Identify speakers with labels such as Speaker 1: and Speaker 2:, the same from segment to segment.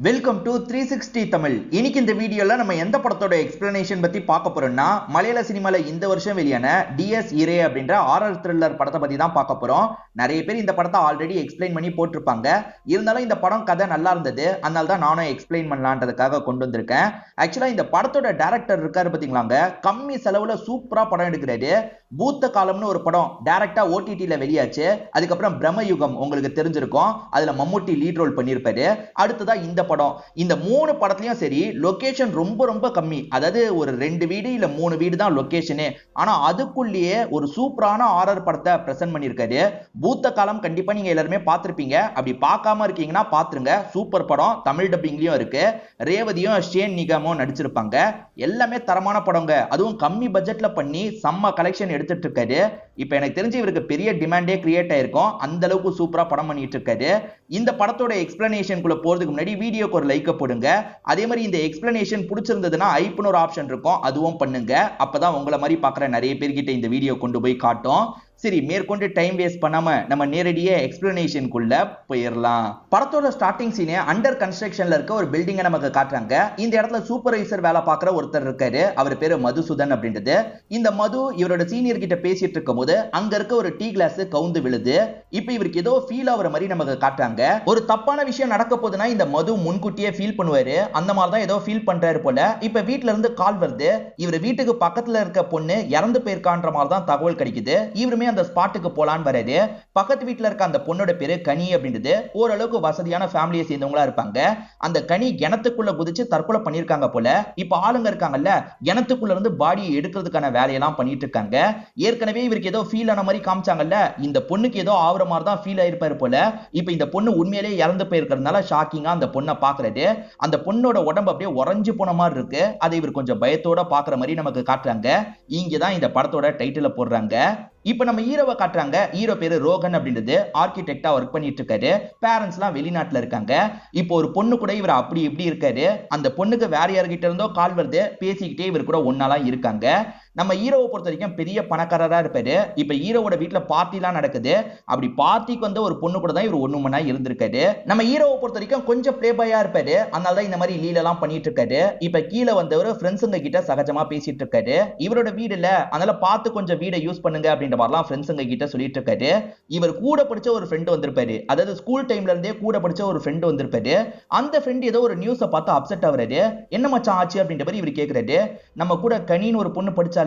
Speaker 1: Welcome to 360 Tamil. இன்னைக்கு இந்த வீடியோல நம்ம எந்த படத்தோட எக்ஸ்பிளனேஷன் பத்தி பார்க்க போறோம்னா, மலையாள சினிமால இந்த வருஷம் வெளியான டிஎஸ் இரே அப்படின்ற ஹாரர் த்ரில்லர் படத்தை பத்தி தான் பார்க்க போறோம். நிறைய பேர் இந்த படத்தை ஆல்ரெடி எக்ஸ்பிளைன் பண்ணி போட்டிருப்பாங்க. இருந்தாலும் இந்த படம் கதை நல்லா இருந்தது, அதனால தான் நானும் எக்ஸ்பிளைன் பண்ணலான்றதுக்காக கொண்டு வந்திருக்கேன். ஆக்சுவலா இந்த படத்தோட டைரக்டர் இருக்காரு பாத்தீங்களாங்க, கம்மி செலவுல சூப்பரா படம் எடுக்கிறாரு. பூத்த காலம்னு ஒரு படம் டைரக்டா ஓடிடில வெளியாச்சு. அதுக்கப்புறம் பிரம்மயுகம் உங்களுக்கு தெரிஞ்சிருக்கும், அதுல மம்முட்டி லீட் ரோல் பண்ணியிருப்பாரு. அடுத்ததா இந்த படம். இந்த மூணு படத்துலயும் சரி லொகேஷன் ரொம்ப ரொம்ப கம்மி. அதாவது ஒரு 2 வீடு இல்ல 3 வீடு தான் லொகேஷனே. ஆனா அதுக்குள்ளேயே ஒரு சூப்பரான ஹாரர் படத்தை பிரசன்ட் பண்ணியிருக்காரு. பூத்த காலம் கண்டிப்பா நீங்க எல்லாருமே பார்த்திருப்பீங்க. அப்படி பார்க்காம இருக்கீங்கன்னா பாத்துருங்க. சூப்பர் படம். தமிழ் டப்பிங்லயும் இருக்கு. ரேவதியும் ஷேன் நிகாமும் நடிச்சிருப்பாங்க. எல்லாமே தரமான படங்க. அதுவும் கம்மி பட்ஜெட்ல பண்ணி செம்ம கலெக்ஷன் எடுத்துட்டு இருக்காரு. இப்ப எனக்கு தெரிஞ்சு இவருக்கு பெரிய டிமாண்டே கிரியேட் ஆயிருக்கும். அந்த அளவுக்கு சூப்பரா படம் பண்ணிட்டு இருக்காரு. இந்த படத்தோட எக்ஸ்பிளனேஷனுக்குள்ள போறதுக்கு முன்னாடி வீடியோக்கு ஒரு லைக் போடுங்க. அதே மாதிரி இந்த எக்ஸ்பிளனேஷன் பிடிச்சிருந்ததுன்னா ஐப்னு ஒரு ஆப்ஷன் இருக்கும், அதுவும் பண்ணுங்க. அப்பதான் உங்களை மாதிரி பார்க்குற நிறைய பேர்கிட்ட இந்த வீடியோ கொண்டு போய் காட்டும். சரி, மேற்கொண்டு டைம் வேஸ்ட் பண்ணாம நம்ம நேரடியா எக்ஸ்பிளனேஷனுக்குள்ள போயிடலாம். படத்தோட ஸ்டார்டிங் சீனே அண்டர் கன்ஸ்ட்ரக்ஷன்ல இருக்க ஒரு பில்டிங்கை நமக்கு காட்டுறாங்க. இந்த இடத்துல சூப்பர்வைசர் வேலை பார்க்குற ஒருத்தர் இருக்காரு. அவர் பேரு மதுசூதன் அப்படின்றது. இந்த மது இவரோட சீனியர் கிட்ட பேசிட்டு இருக்கும் போது அங்க இருக்க ஒரு டீ கிளாஸ் கவுந்து விழுது. இப்ப இவருக்கு ஏதோ ஃபீல் ஆகுற மாதிரி நமக்கு காட்டுறாங்க. ஒரு தப்பான விஷயம் நடக்க போதுன்னா இந்த மது முன்கூட்டியே ஃபீல் பண்ணுவாரு. அந்த மாதிரி தான் ஏதோ ஃபீல் பண்றாரு போல. இப்ப வீட்டுல இருந்து கால் வருது. இவர் வீட்டுக்கு பக்கத்துல இருக்க பொண்ணு இறந்து போயிருக்கான்ற மாதிரி தான் தகவல் கிடைக்குது. இவருமே அந்த ஸ்பாட்டுக்கு போலான்னு வராரு. பக்கத்து வீட்டுல இருக்க அந்த பொண்ணோட பேரு கனி அப்படின்றது. ஓரளவுக்கு வசதியான ஃபேமிலியை சேர்ந்தவங்களா இருப்பாங்க. அந்த கனி கிணத்துக்குள்ள குதிச்சு தற்கொலை பண்ணிருக்காங்க போல. இப்ப ஆளுங்க இருக்காங்கல்ல, கிணத்துக்குள்ள இருந்து பாடியை எடுக்கிறதுக்கான வேலையெல்லாம் பண்ணிட்டு இருக்காங்க. ஏற்கனவே இவருக்கு ஏதோ ஃபீல் ஆன மாதிரி காமிச்சாங்கல்ல, இந்த பொண்ணுக்கு ஏதோ ஆவற மாதிரி தான் ஃபீல் ஆயிருப்பாரு போல. இப்ப இந்த பொண்ணு உண்மையிலேயே இறந்து போயிருக்கிறதுனால ஷாக்கிங்கா அந்த பொண்ணை பாக்குறது. அந்த பொண்ணோட உடம்பு அப்படியே உறைஞ்சு போன மாதிரி இருக்கு. அதை இவர் கொஞ்சம் பயத்தோட பாக்குற மாதிரி நமக்கு காட்டுறாங்க. இங்கதான் இந்த படத்தோட டைட்டில போடுறாங்க. இப்ப நம்ம ஹீரோவை காட்டுறாங்க. ஹீரோ பேரு ரோகன் அப்படின்றது. ஆர்கிடெக்டா ஒர்க் பண்ணிட்டு இருக்காரு. பேரண்ட்ஸ் எல்லாம் வெளிநாட்டுல இருக்காங்க. இப்போ ஒரு பொண்ணு கூட இவர் அப்படி இப்படி இருக்காரு. அந்த பொண்ணுக்கு வேற யார்கிட்ட இருந்தோ கால் வருது. பேசிக்கிட்டே இவர் கூட ஒன்னாலாம் இருக்காங்க. நம்ம ஹீரோவை பொறுத்த வரைக்கும் பெரிய பணக்காரரா இருப்பாரு. இப்ப ஹீரோவோட வீட்டுல பார்ட்டி எல்லாம் நடக்குது. அப்படி பார்ட்டிக்கு வந்த ஒரு பொண்ணு கூட தான் இவர் ஒண்ணு மணி இருந்திருக்காரு. நம்ம ஹீரோவை பொறுத்த வரைக்கும் கொஞ்சம் பிளே பாயா இருப்பாரு. அதனாலதான் இந்த மாதிரி லீல எல்லாம் பண்ணிட்டு இருக்காரு. இப்ப கீழே வந்தவர் ஃப்ரெண்ட்ஸுங்க கிட்ட சகஜமா பேசிட்டு இருக்காரு. இவரோட வீடு இல்ல, அதனால பார்த்து கொஞ்சம் வீடை யூஸ் பண்ணுங்க அப்படின்ற மாதிரிலாம் ஃப்ரெண்ட்ஸுங்க கிட்ட சொல்லிட்டு இருக்காரு. இவர் கூட படிச்ச ஒரு ஃப்ரெண்ட் வந்திருப்பாரு. அதாவது ஸ்கூல் டைம்ல இருந்தே கூட படிச்ச ஒரு ஃப்ரெண்ட் வந்திருப்பாரு. அந்த ஃப்ரெண்ட் ஏதோ ஒரு நியூஸை பார்த்து அப்செட் ஆகுறாரு. என்ன மச்சான் ஆச்சு அப்படின்ற மாதிரி இவர் கேட்கிறாரு. நம்ம கூட கனின்னு ஒரு பொண்ணு படிச்சா,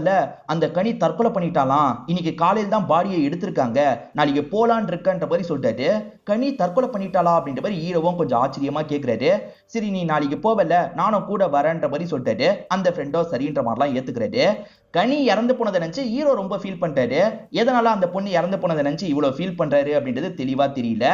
Speaker 1: அந்த கனி தற்கொலை பண்ணிட்டாலாம். இன்னைக்கு காலையில் தான் பாடியை எடுத்திருக்காங்க. நாளைக்கு போலான் இருக்கன்ற மாதிரி சொல்லிட்டாரு. கனி தற்கொலை பண்ணிட்டாளா அப்படின்ற மாதிரி ஹீரோவும் கொஞ்சம் ஆச்சரியமா கேட்கிறாரு. சரி, நீ நாளைக்கு போவல, நானும் கூட வரேன்ற மாதிரி சொல்லிட்டாரு. அந்த ஃப்ரெண்டோ சரின்ற மாதிரிலாம் ஏத்துக்கிறாரு. கனி இறந்து போனதை நினைச்சு ஹீரோ ரொம்ப ஃபீல் பண்றாரு. எதனால அந்த பொண்ணு இறந்து போனதை நினைச்சு இவ்வளவு ஃபீல் பண்றாரு அப்படின்றது தெளிவா தெரியல.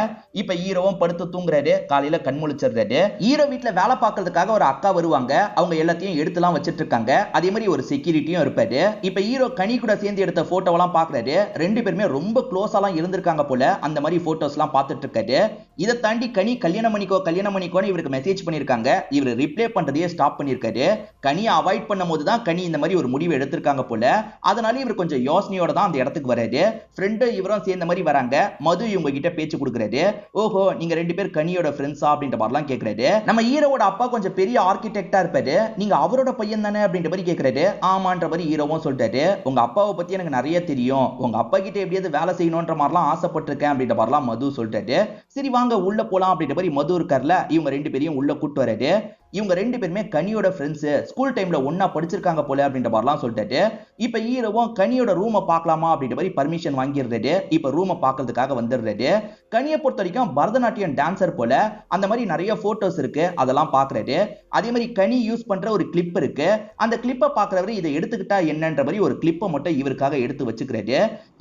Speaker 1: இப்ப ஹீரோவும் படுத்து தூங்குறாரு. காலையில கண் முழிச்சிடுறாரு. ஹீரோ வீட்டுல வேலை பார்க்கறதுக்காக ஒரு அக்கா வருவாங்க. அவங்க எல்லாத்தையும் எடுத்துலாம் வச்சிட்டு இருக்காங்க. அதே மாதிரி ஒரு செக்யூரிட்டியும் இருப்பாரு. இப்ப ஹீரோ கனி கூட சேர்ந்து எடுத்த போட்டோவெல்லாம் பாக்குறாரு. ரெண்டு பேருமே ரொம்ப க்ளோஸாலாம் இருந்திருக்காங்க போல. அந்த மாதிரி போட்டோஸ் எல்லாம் பார்த்துட்டு இருக்காரு. இதை தாண்டி கனி கல்யாணம் பண்ணிக்கோன்னு இவருக்கு மெசேஜ் பண்ணிருக்காங்க. இவர் ரிப்ளை பண்றதையே ஸ்டாப் பண்ணிருக்காரு. கனியை அவாய்ட் பண்ணும் போதுதான் கனி இந்த மாதிரி ஒரு முடிவு எடுத்திருக்காங்க போல. அதனால இவர் கொஞ்சம் யோசனையோட தான் அந்த இடத்துக்கு வராரு. ஃப்ரெண்டு இவரும் சேர்ந்த மாதிரி வராங்க. மது இவங்க கிட்ட பேச்சு கொடுக்குறாரு. ஓஹோ, நீங்க ரெண்டு பேர் கனியோட ஃப்ரெண்ட்ஸா அப்படின்ற மாதிரிலாம் கேட்கிறாரு. நம்ம ஹீரோவோட அப்பா கொஞ்சம் பெரிய ஆர்கிடெக்டா இருப்பாரு. நீங்க அவரோட பையன் தானே அப்படின்ற மாதிரி கேட்கிறாரு. ஆமான்ற மாதிரி ஹீரோவும் சொல்லிட்டாரு. உங்க அப்பாவை பத்தி எனக்கு நிறைய தெரியும். உங்க அப்பா கிட்ட எப்படியாவது வேலை செய்யணும்ன்ற மாதிரிலாம் ஆசைப்பட்டிருக்கேன் அப்படின்ற மாதிரிலாம் மது சொல்லிட்டாரு. சரி வாங்க உள்ள போலாம் அப்படின்ற மாதிரி மது இருக்கார்ல, இவங்க ரெண்டு பேரையும் உள்ள கூட்டு வராரு. இவங்க ரெண்டு பேருமே கனியோட ஃப்ரெண்ட்ஸ், ஸ்கூல் டைம்ல ஒன்னா படிச்சிருக்காங்க போல அப்படின்ற மாதிரிலாம் சொல்லிட்டாரு. இப்ப ஹீரோவும் கனியோட ரூமை பார்க்கலாமா அப்படின்ற மாதிரி பர்மிஷன் வாங்கிடுறாரு. இப்ப ரூமை பார்க்கறதுக்காக வந்துடுறாரு. கனியை பொறுத்த வரைக்கும் பரதநாட்டியம் டான்சர் போல. அந்த மாதிரி நிறைய போட்டோஸ் இருக்கு, அதெல்லாம் பாக்குறாரு. அதே மாதிரி கனி யூஸ் பண்ற ஒரு கிளிப் இருக்கு. அந்த கிளிப்பை பாக்குறவரு இதை எடுத்துக்கிட்டா என்னன்ற மாதிரி ஒரு கிளிப்பை மட்டும் இவருக்காக எடுத்து வச்சுக்கிறாரு.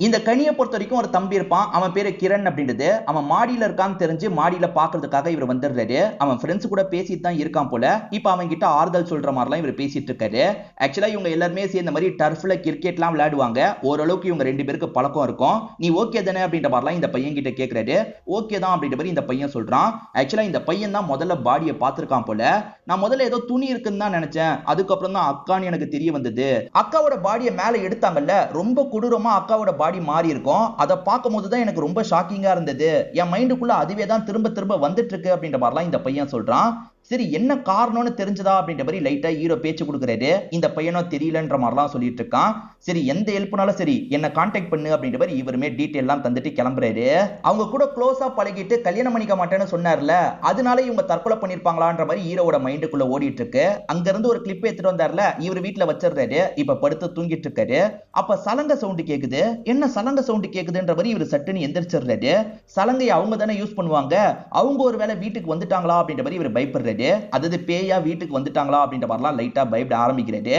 Speaker 1: இந்த கனியை பொறுத்த வரைக்கும் ஒரு தம்பி இருப்பான். அவன் பேரு கிரண் அப்படின்றது. அவன் மாடியில இருக்கான்னு தெரிஞ்சு மாடியில பாக்குறதுக்காக இவர் வந்துடுறாரு. அவன் ஃப்ரெண்ட்ஸ் கூட பேசிட்டு தான் இருக்கான் போல. இப்ப அவங்க கிட்ட ஆறுதல் சொல்ற மாதிரிலாம் இவர் பேசிட்டு இருக்காரு. ஆக்சுவலா இவங்க எல்லாருமே சேர்ந்த மாதிரி டர்ஃப்ல கிரிக்கெட்லாம் விளையாடுவாங்க. ஓரளவுக்கு இவங்க ரெண்டு பேருக்கு பழக்கம் இருக்கும். நீ ஓகே தானே அப்படின்ற மாதிரிலாம் இந்த பையன் கிட்ட கேட்கிறாரு. ஓகே தான் அப்படின்ற மாதிரி இந்த பையன் சொல்றான். ஆக்சுவலா இந்த பையன் தான் முதல்ல பாடியை பார்த்திருக்கான் போல. நான் முதல்ல ஏதோ துணி இருக்குன்னு தான் நினைச்சேன். அதுக்கப்புறம் தான் அக்கான்னு எனக்கு தெரிய வந்தது. அக்காவோட பாடியை மேல எடுத்தாங்கல்ல, ரொம்ப கொடூரமா அக்காவோட பாடி மாறி இருக்கும். அதை பார்க்கும் போதுதான் எனக்கு ரொம்ப ஷாக்கிங்கா இருந்தது. என் மைண்டுக்குள்ள அதுவே தான் திரும்ப திரும்ப வந்துட்டு இருக்கு அப்படின்ற மாதிரிலாம் இந்த பையன் சொல்றான். சரி என்ன காரணம்னு தெரிஞ்சதா அப்படின்ற மாதிரி லைட்டா ஹீரோ பேச்சு கொடுக்குறாரு. இந்த பையனோ தெரியலன்ற மாதிரிலாம் சொல்லிட்டு இருக்கான். சரி எந்த ஹெல்ப்னாலும் சரி என்ன கான்டாக்ட் பண்ணு அப்படின்ற மாதிரி இவருமே டீடைல் எல்லாம் தந்துட்டு கிளம்புறாரு. அவங்க கூட க்ளோஸா பழகிட்டு கல்யாணம் பண்ணிக்க மாட்டேன்னு சொன்னார்ல, அதனால இவங்க தற்கொலை பண்ணிருப்பாங்களான்ற மாதிரி ஹீரோவோட மைண்டுக்குள்ள ஓடிட்டு இருக்கு. அங்க இருந்து ஒரு கிளிப் எடுத்துட்டு வந்தார்ல, இவர் வீட்டுல வச்சிருந்தாரு. இப்ப படுத்து தூங்கிட்டு இருக்காரு. அப்ப சலங்க சவுண்ட் கேக்குது. என்ன சலங்க சவுண்ட் கேக்குதுன்ற மாதிரி இவர் சட்டுன்னு எந்திரிச்சிடுறாரு. சலங்கை அவங்க தானே யூஸ் பண்ணுவாங்க, அவங்க ஒரு வேளை வீட்டுக்கு வந்துட்டாங்களா அப்படின்ற மாதிரி இவர் பயப்படுறாரு. அதாவது பேயா வீட்டுக்கு வந்துட்டாங்களா அப்படின்ற மாதிரிலாம் லைட்டா பயப்பட ஆரம்பிக்கிறாரு.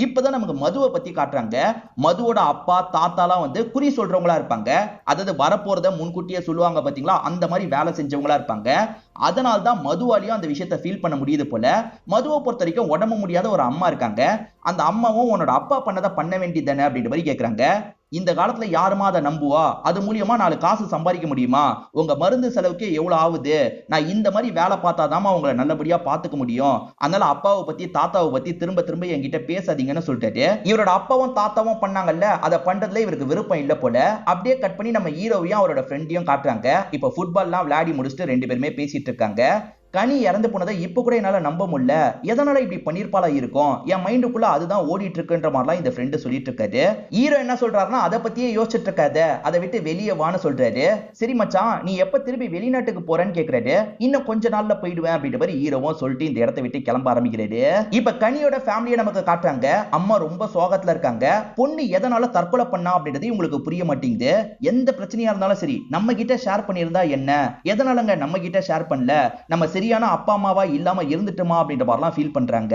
Speaker 1: இப்பதான் நமக்கு மதுவை பத்தி காட்டுறாங்க. மதுவோட அப்பா தாத்தாலாம் வந்து குறி சொல்றவங்களா இருப்பாங்க. அதாவது வரப்போறத முன்கூட்டியே சொல்லுவாங்க பாத்தீங்களா, அந்த மாதிரி வேலை செஞ்சவங்களா இருப்பாங்க. அதனால தான் மதுவாலியும் அந்த விஷயத்தை ஃபீல் பண்ண முடியுது போல. மதுவை பொறுத்த வரைக்கும் உடம்பு முடியாத ஒரு அம்மா இருக்காங்க. அந்த அம்மாவும் உன்னோட அப்பா பண்ணதை பண்ண வேண்டியதானே அப்படின்ற மாதிரி கேட்கறாங்க. இந்த காலத்துல யாருமா அதை நம்புவா? அது மூலியமா 4 காசு சம்பாதிக்க முடியுமா? உங்க மருந்து செலவுக்கு எவ்வளவு ஆகுது? நான் இந்த மாதிரி வேலை பார்த்தாதாமா உங்களை நல்லபடியா பாத்துக்க முடியும். அதனால அப்பாவை பத்தி தாத்தாவை பத்தி திரும்ப திரும்ப என்கிட்ட பேசாதீங்கன்னு சொல்லிட்டாரு. இவரோட அப்பாவும் தாத்தாவும் பண்ணாங்கல்ல, அதை பண்றதுல இவருக்கு விருப்பம் இல்ல போல. அப்படியே கட் பண்ணி நம்ம ஹீரோவையும் அவரோட ஃப்ரெண்டையும் காட்டுறாங்க. இப்ப ஃபுட்பால்லாம் விளையாடி முடிச்சுட்டு 2 பேருமே பேசிட்டு இருக்காங்க. கனி இறந்து போனதை இப்ப கூட என்னால நம்ப முடியல. எதனால இப்படி பண்ணிருப்பாளா இருக்கும்? என் மைண்டுக்குள்ள அதுதான் ஓடிட்டு இருக்குன்ற மாதிரிலாம் இந்த ஃப்ரெண்டு சொல்லிட்டு இருக்காரு. ஹீரோ என்ன சொல்றாருன்னா, அதை பத்தியே யோசிச்சுட்டு இருக்காத, அதை விட்டு வெளியே வான்னு சொல்றாரு. சரி மச்சான், நீ எப்ப திரும்பி வெளிநாட்டுக்கு போறேன்னு கேக்குறாரு. இன்னும் கொஞ்ச நாள்ல போயிடுவேன் அப்படின்ற மாதிரி ஹீரோவும் சொல்லிட்டு இந்த இடத்தை விட்டு கிளம்ப ஆரம்பிக்கிறாரு. இப்ப கனியோட ஃபேமிலியை நமக்கு காட்டுறாங்க. அம்மா ரொம்ப சோகத்துல இருக்காங்க. பொண்ணு எதனால தற்கொலை பண்ணா அப்படின்றது உங்களுக்கு புரிய மாட்டேங்குது. எந்த பிரச்சனையா இருந்தாலும் சரி நம்ம கிட்ட ஷேர் பண்ணியிருந்தா என்ன, எதனாலங்க நம்ம கிட்ட ஷேர் பண்ணல, நம்ம சரியான அப்பா அம்மாவா இல்லாம இருந்துட்டுமா அப்படின்ற மாதிரிலாம் ஃபீல் பண்றாங்க.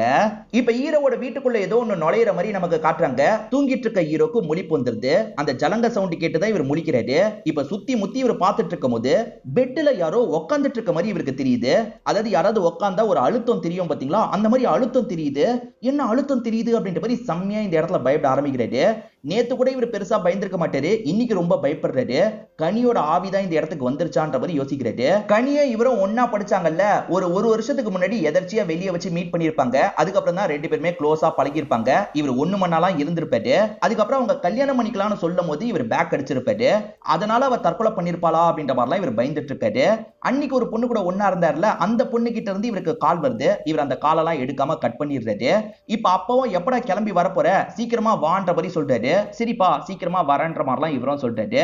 Speaker 1: இப்ப ஹீரோவோட வீட்டுக்குள்ள ஏதோ ஒன்னு நுழையிற மாதிரி நமக்கு காட்டுறாங்க. தூங்கிட்டு இருக்க ஹீரோக்கு முழிப்பு வந்துருது. அந்த ஜலங்க சவுண்ட் கேட்டுதான் இவர் முழிக்கிறாரு. இப்ப சுத்தி முத்தி இவர் பார்த்துட்டு இருக்கும் போது பெட்ல யாரோ உட்காந்துட்டு இருக்க மாதிரி இவருக்கு தெரியுது. அதாவது யாராவது உட்கார்ந்தா ஒரு அழுத்தம் தெரியும் பாத்தீங்களா, அந்த மாதிரி அழுத்தம் தெரியுது. என்ன அழுத்தம் தெரியுது அப்படின்ற மாதிரி செம்மையா இந்த இடத்துல பயப்பட ஆரம்பிக்கிறாரு. நேத்து கூட இவர் பெருசா பயந்திருக்க மாட்டாரு, இன்னைக்கு ரொம்ப பயப்படுறாரு. கனியோட ஆவிதான் இந்த இடத்துக்கு வந்துருச்சான்ற மாதிரி யோசிக்கிறாரு. கனியை இவரும் ஒன்னா படிச்சாங்கல்ல, ஒரு வருஷத்துக்கு முன்னாடி எதர்ச்சியா வெளியே வச்சு மீட் பண்ணிருப்பாங்க. அதுக்கப்புறம் தான் 2 பேருமே க்ளோஸா பழகிருப்பாங்க. இவர் ஒண்ணு மண்ணாலாம் இருந்திருப்பாரு. அதுக்கப்புறம் அவங்க கல்யாணம் பண்ணிக்கலாம்னு சொல்லும் போது இவர் பேக் அடிச்சிருப்பாரு. அதனால அவ தற்கொலை பண்ணிருப்பாளா அப்படின்ற மாதிரிலாம் இவர் பயந்துட்டு இருக்காரு. அன்னைக்கு ஒரு பொண்ணு கூட ஒன்னா இருந்தார்ல, அந்த பொண்ணு கிட்ட இருந்து இவருக்கு கால் வருது. இவர் அந்த காலெல்லாம் எடுக்காம கட் பண்ணிடுறாரு. இப்ப அப்பவும் எப்படா கிளம்பி வரப்போற, சீக்கிரமா வான்ற மாதிரி சொல்றாரு. சரிப்பா சீக்கிரமா வரன்ற மாதிரிலாம் இவரும் சொல்றாரு.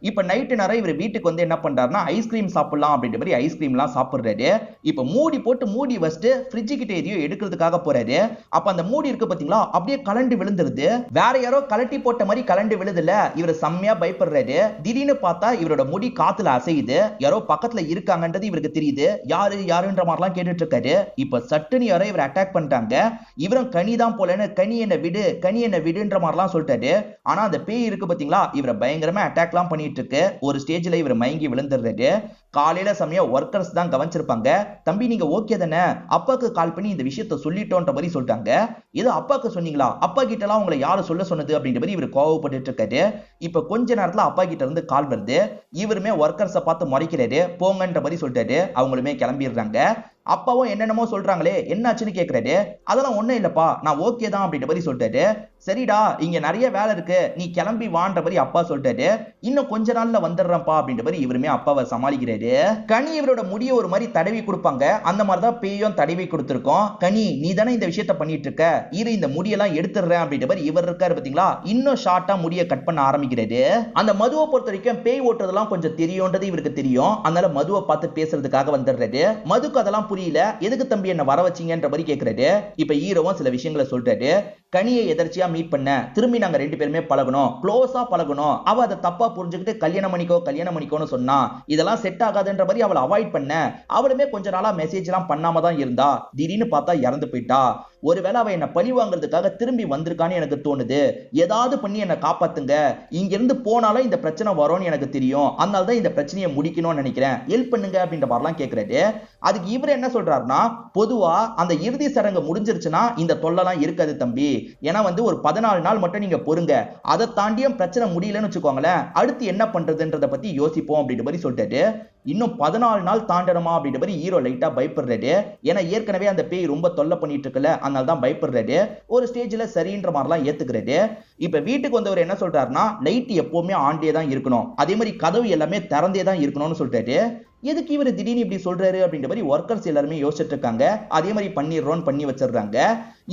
Speaker 1: இப்ப நைட்டு நேரம் இவர் வீட்டுக்கு வந்து என்ன பண்றாருன்னா, ஐஸ்கிரீம் சாப்பிடலாம் அப்படின்ற மாதிரி ஐஸ்கிரீம்லாம் சாப்பிடுறாரு. இப்ப மூடி போட்டு மூடி வச்சுட்டு ஃப்ரிட்ஜ் கிட்ட எதையோ எடுக்கிறதுக்காக போறாரு. அப்ப அந்த மூடி இருக்கு பாத்தீங்களா, அப்படியே கலண்டு விழுந்துருது. வேற யாரோ கலட்டி போட்ட மாதிரி கலண்டு விழுதுல. இவர் செம்மையா பயப்படுறாரு. திடீர்னு பார்த்தா இவரோட முடி காத்துல அசையுது. யாரோ பக்கத்துல இருக்காங்கன்றது இவருக்கு தெரியுது. யாரு யாருன்ற மாதிரிலாம் கேட்டுட்டு இருக்காரு. இப்ப சட்டுன்னு யாரோ இவர் அட்டாக் பண்ணிட்டாங்க. இவரும் கனிதான் போலன்னு கனி என்ன விடு, கனி என்ன விடுன்ற மாதிரிலாம் சொல்லிட்டாரு. ஆனா அந்த பேய் இருக்கு பாத்தீங்களா, இவரை பயங்கரமா அட்டாக்லாம் பண்ணிட்டு இருக்கு. ஒரு ஸ்டேஜ்ல இவர் மயங்கி விழுந்துடுறாரு. காலையில சமயம் ஒர்க்கர்ஸ் தான் கவனிச்சிருப்பாங்க. தம்பி நீங்க ஓகே தானே, அப்பாக்கு கால் பண்ணி இந்த விஷயத்த சொல்லிட்டோன்ற மாதிரி சொல்லிட்டாங்க. இது அப்பாக்கு சொன்னீங்களா, அப்பா கிட்ட எல்லாம் உங்களை யாரு சொல்ல சொன்னது அப்படின்ற மாதிரி இவர் கோவப்பட்டு இருக்காரு. இப்ப கொஞ்ச நேரத்துல அப்பா கிட்ட இருந்து கால் வருது. இவருமே ஒர்க்கர்ஸை பார்த்து முறைக்கிறாரு. போங்கன்ற மாதிரி சொல்லிட்டாரு. அவங்களுமே கிளம்பிடுறாங்க. அப்பாவும் என்னென்னமோ சொல்றாங்களே, என்னாச்சுன்னு கேக்குறாரு. அதெல்லாம் ஒண்ணும் இல்லப்பா, நான் ஓகே தான் அப்படின்ற மாதிரி சொல்லிட்டாரு. சரிடா இங்க நிறைய வேலை இருக்கு, நீ கிளம்பி வான்ற மாதிரி அப்பா சொல்லிட்டாரு. இன்னும் கொஞ்ச நாள்ல வந்துடுறேன்ப்பா அப்படின்ற மாதிரி இவருமே அப்பாவை சமாளிக்கிறாரு. கனி இவரோட முடிய ஒரு மாதிரி தடவி கொடுப்பாங்க. அந்த மாதிரிதான் பேயும் தடவி கொடுத்திருக்கோம். கனி நீ தானே இந்த விஷயத்த பண்ணிட்டு இருக்க, இரு இந்த முடியெல்லாம் எடுத்துடுறேன் அப்படின்ற மாதிரி இவர் இருக்காரு பாத்தீங்களா. இன்னும் ஷார்ட்டா முடிய கட் பண்ண ஆரம்பிக்கிறாரு. அந்த மதுவை பொறுத்த வரைக்கும் பேய் ஓட்டுறதெல்லாம் கொஞ்சம் தெரியும்ன்றது இவருக்கு தெரியும். அதனால மதுவை பார்த்து பேசுறதுக்காக வந்துடுறாரு. மதுக்கு அதெல்லாம் புரியல. எதுக்கு தம்பி என்ன வர வச்சீங்கன்ற மாதிரி கேக்குறாரு. இப்ப ஹீரோவும் சில விஷயங்களை சொல்றாரு. கனியை எதர்ச்சியா மீட் பண்ண, திரும்பி நாங்க 2 பேருமே பழகணும், க்ளோஸா பழகணும். அவ அதை தப்பா புரிஞ்சுக்கிட்டு கல்யாணம் பண்ணிக்கோன்னு சொன்னா. இதெல்லாம் செட் ஆகாதுன்ற மாதிரி அவளை அவாய்ட் பண்ண. அவளுமே கொஞ்ச நாளா மெசேஜ் எல்லாம் பண்ணாம தான் இருந்தா. திடீர்னு பார்த்தா இறந்து போயிட்டா. ஒருவேளை அவ என்ன பழி வாங்குறதுக்காக திரும்பி வந்திருக்கான்னு எனக்கு தோணுது. ஏதாவது பண்ணி என்ன காப்பாத்துங்க. இங்க இருந்து போனாலும் இந்த பிரச்சனை வரும்னு எனக்கு தெரியும். அதனாலதான் இந்த பிரச்சனையை முடிக்கணும்னு நினைக்கிறேன். ஹெல்ப் பண்ணுங்க அப்படின்ற மாதிரிலாம் கேட்கிறாரு. அதுக்கு இவர் என்ன சொல்றாருன்னா, பொதுவா அந்த இறுதி சடங்கு முடிஞ்சிருச்சுன்னா இந்த தொல்லைலாம் இருக்காது தம்பி. ஏன்னா வந்து ஒரு 14 நாள் மட்டும் நீங்க பொறுங்க. அதை தாண்டியும் பிரச்சனை முடியலன்னு வச்சுக்கோங்களேன், அடுத்து என்ன பண்றதுன்றத பத்தி யோசிப்போம் அப்படின்ற மாதிரி சொல்லிட்டாரு. இன்னும் 14 நாள் தாண்டணுமா அப்படின்ற மாதிரி ஹீரோ லைட்டா பயப்படுறாரு. ஏன்னா ஏற்கனவே அந்த பேய் ரொம்ப தொல்லை பண்ணிட்டு இருக்குல்ல, அதனால தான் பயப்படுறாரு. ஒரு ஸ்டேஜ்ல சரின்ற மாதிரிலாம் ஏத்துக்கிறாரு. இப்ப வீட்டுக்கு வந்தவர் என்ன சொல்றாருன்னா, லைட் எப்பவுமே ஆண்டே தான் இருக்கணும், அதே மாதிரி கதவு எல்லாமே திறந்தே தான் இருக்கணும்னு சொல்லிட்டாரு. எதுக்கு இவர் திடீர்னு இப்படி சொல்றாரு அப்படின்ற மாதிரி ஒர்க்கர்ஸ் எல்லாருமே யோசிச்சுட்டு இருக்காங்க. அதே மாதிரி பண்ணிடுறோம் பண்ணி வச்சிடுறாங்க.